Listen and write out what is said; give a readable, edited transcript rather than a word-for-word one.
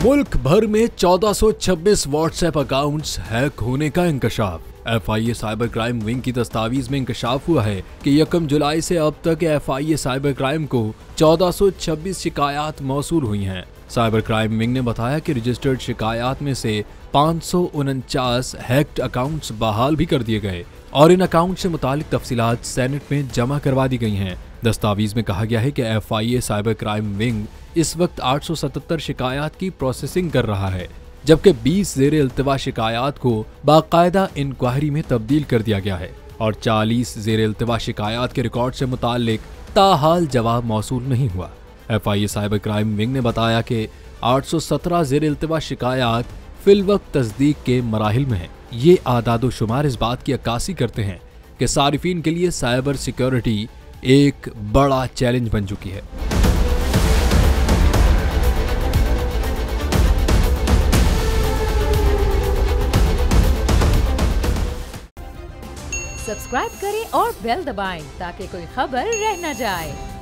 मुल्क भर में 1426 व्हाट्सएप अकाउंट्स हैक होने का इंकशाफ। FIA साइबर क्राइम विंग की दस्तावेज में इंकशाफ हुआ है कि 1 जुलाई से अब तक FIA साइबर क्राइम को 1426 शिकायत मौसूल हुई हैं। साइबर क्राइम विंग ने बताया कि रजिस्टर्ड शिकायत में से 549 हैक्ड अकाउंट्स बहाल भी कर दिए गए और इन अकाउंट से मुतालिक तफसीलात सेनेट में जमा करवा दी गई हैं। दस्तावेज में कहा गया है कि FIA साइबर क्राइम विंग इस वक्त 877 शिकायत की प्रोसेसिंग कर रहा है, जबकि 20 ज़ेरे इल्तिवा शिकायत को बाकायदा इंक्वायरी में तब्दील कर दिया गया है और 40 ज़ेरे इल्तिवा शिकायत के रिकॉर्ड से मुतालिक ताहाल जवाब मौसूल नहीं हुआ। FIA साइबर क्राइम विंग ने बताया कि 817 ज़ेरे इल्तिवा शिकायत फिलवक्त तस्दीक के मराहिल में है। ये आदादो शुमार इस बात की अक्कासी करते हैं कि सारिफीन के लिए साइबर सिक्योरिटी एक बड़ा चैलेंज बन चुकी है। सब्सक्राइब करें और बेल दबाएं ताकि कोई खबर रह न जाए।